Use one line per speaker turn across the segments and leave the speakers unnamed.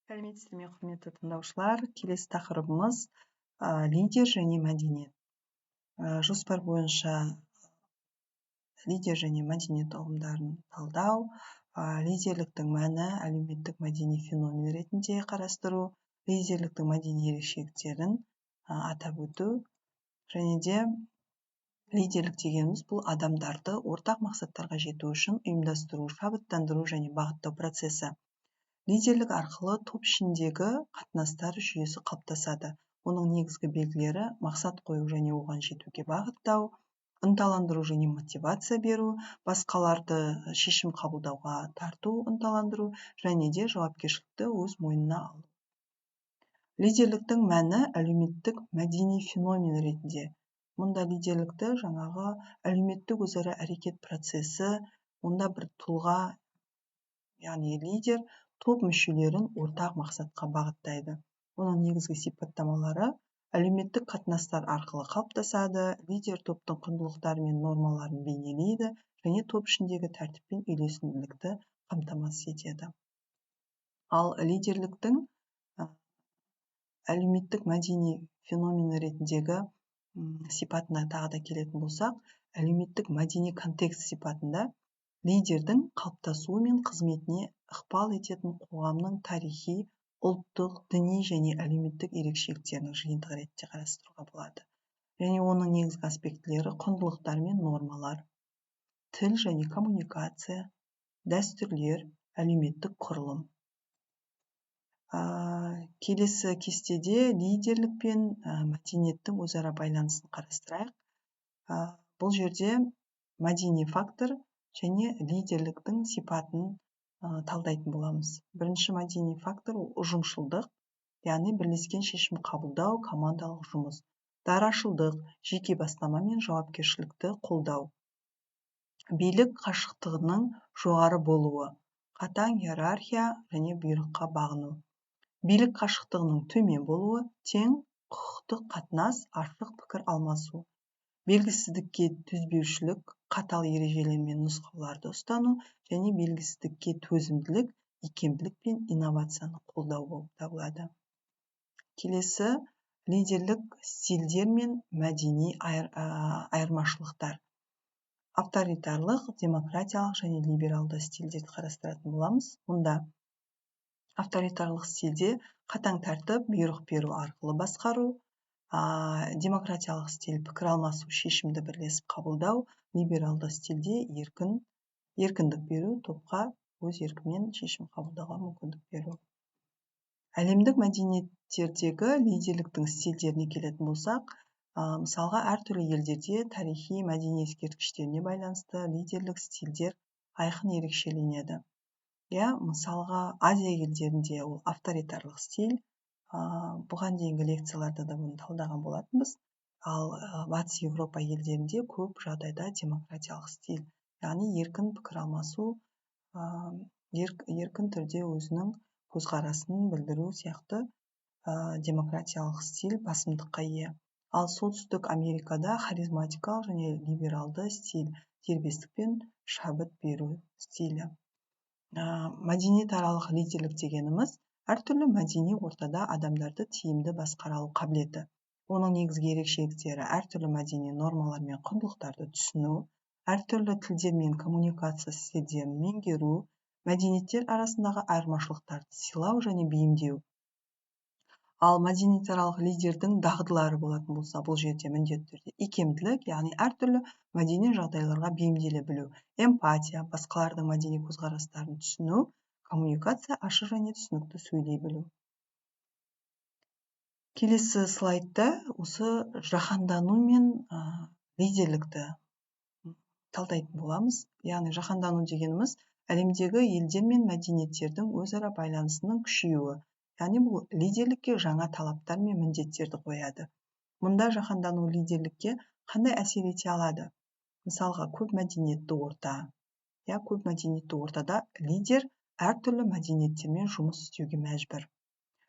Сәлеметсіздер ме, құрметті тыңдаушылар. Келесі тақырыбымыз лидер және мәдениет. Жоспар бойынша лидер және мәдениет ұғымдарын талдау, лидерліктің мәні әлеуметтік мәдени феномен ретінде қарастыру, лидерліктің мәдени ерекшеліктерін атап өту, және де лидерлік дегеніміз бұл адамдарды ортақ мақсаттарға жету үшін ұйымдастыру, шабыттандыру және бағыттау процесі. Лидерлік арқылы топ ішіндегі қатынастар жүйесі қалыптасады. Оның негізгі белгілері мақсат қою және оған жетуге бағыттау, ынталандыру және мотивация беру, басқаларды шешім қабылдауға тарту, ынталандыру және де жауапкершілікті өз мойнына алу. Лидерліктің мәні әлеуметтік мәдени феномен ретінде. Мұнда лидерлікті жаңағы әлеуметтік өзара әрекет процесі, онда бір тұлға, яғни лидер топ мүшелерін ортақ мақсатқа бағыттайды. Оның негізгі сипаттамалары әлеуметтік қатынастар арқылы қалыптасады, лидер топтың құндылықтары мен нормаларын бейнелейді және топ ішіндегі тәртіп пен үйлесімділікті қамтамасыз етеді. Ал лидерліктің әлеуметтік мәдени феномен ретіндегі сипатына тағы да келетін болсақ, әлеуметтік мәдени контекст сипатында лидердің қалыптасуы мен қызметіне ықпал ететін қоғамның тарихи, ұлттық, діни және әлеуметтік ерекшеліктерінің жиынтығы ретінде қарастыруға болады. Және оның негізгі аспектілері құндылықтар мен нормалар, тіл және коммуникация, дәстүрлер, әлеуметтік құрылым. Келесі кестеде лидерлік пен мәдениеттің өзара байланысын қарастырайық. Бұл жерде мәдени фактор және лидерліктің сипатын талдайтын боламыз. Бірінші мәдени фактор ұжымшылдық, яғни бірлескен шешім қабылдау, командалық жұмыс. Дарашылдық, жеке бастама мен жауапкершілікті қолдау. Билік қашықтығының жоғары болуы, қатаң иерархия және бұйрыққа бағыну. Билік қашықтығының төмен болуы, тең құқықтық қатынас, ашық пікір алмасу. Белгісіздікке төзбеушілік, қатал ережелер мен нұсқауларды ұстану және белгісіздікке төзімділік, икемділік пен инновацияны қолдау болып табылады. Келесі лидерлік стильдер мен мәдени айырмашылықтар. Авторитарлық, демократиялық және либералды стильдерді қарастыратын боламыз. Мұнда авторитарлық стильде қатаң тәртіп, бұйрық беру арқылы басқару, демократиялық стиль пікір алмасу, шешімді бірлесіп қабылдау, либералды стильде еркіндік беру, топқа өз еркімен шешім қабылдауға мүмкіндік беру. Әлемдік мәдениеттердегі лидерліктің стильдеріне келетін болсақ, мысалға әртүрлі елдерде тарихи мәдени ескерткіштеріне байланысты лидерлік стильдер айқын ерекшеленеді. Мысалға Азия елдерінде ол авторитарлық стиль, бұған дейінгі лекцияларда да бұны талдаған болатынбыз. Ал батыс Европа елдерінде көп жағдайда демократиялық стиль, яғни еркін пікір алмасу, еркін түрде өзінің көзқарасын білдіру сияқты демократиялық стиль басымдыққа ие. Ал солтүстік Америкада харизматикалық және либералды стиль, дербестік пен шабыт беру стилі. Мәдениетаралық лидерлік дегеніміз әртүрлі мәдени ортада адамдарды тиімді басқара алу қабілеті. Оның негізгі ерекшеліктері әртүрлі мәдени нормалар мен құндылықтарды түсіну, әртүрлі тілдер мен коммуникация стильдерін меңгеру, мәдениеттер арасындағы айырмашылықтарды сыйлау және бейімдеу. Ал мәдениетаралық лидердің дағдылары болатын болса, бұл жерде міндетті түрде икемділік, яғни әртүрлі мәдени жағдайларға бейімделе білу, эмпатия, басқалардың мәдени көзқарастарын түсіну, коммуникация, ашық және түсінікті сөйлей білу. Келесі слайдта осы жаһандану мен лидерлікті талдайтын боламыз. Яғни жаһандану дегеніміз әлемдегі елдер мен мәдениеттердің өзара байланысының күшеюі. Яғни бұл лидерлікке жаңа талаптар мен міндеттерді қояды. Мұнда жаһандану лидерлікке қандай әсер ете алады? Мысалға, көп мәдениетті орта. Көп мәдениетті ортада лидер әртүрлі мәдениеттермен жұмыс істеуге мәжбүр.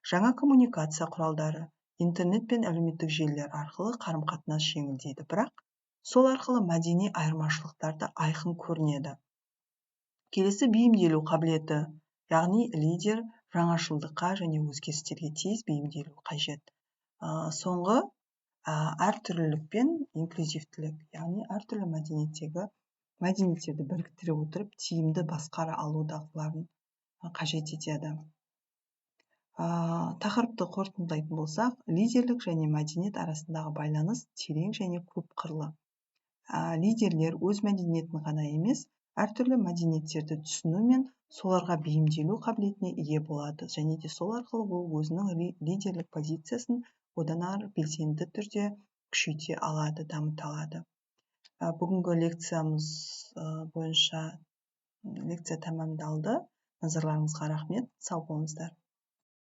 Жаңа коммуникация құралдары, интернет пен әлеуметтік желілер арқылы қарым-қатынас жеңілдейді, бірақ сол арқылы мәдени айырмашылықтарды айқын көрінеді. Келесі бейімделу қабілеті, яғни лидер жаңашылдыққа және өзгерістерге тез бейімделу қажет. Соңғы әртүрлілік пен инклюзивтілік, яғни әртүрлі мәдениеттерді біріктіре отырып тиімді басқара алу дағдыларын қажет етеді. Тақырыпты қорытындылайтын болсақ, лидерлік және мәдениет арасындағы байланыс терең және көп қырлы. Лидерлер өз мәдениетін ғана емес, әртүрлі мәдениеттерді түсіну мен соларға бейімделу қабілетіне ие болады, және де сол арқылы ол өзінің лидерлік позициясын одан ары белсенді түрде күшейте алады, дамыта алады. Бүгінгі лекциямыз бойынша лекция тәмамдалды. Назарларыңызға рахмет. Сау болыңыздар.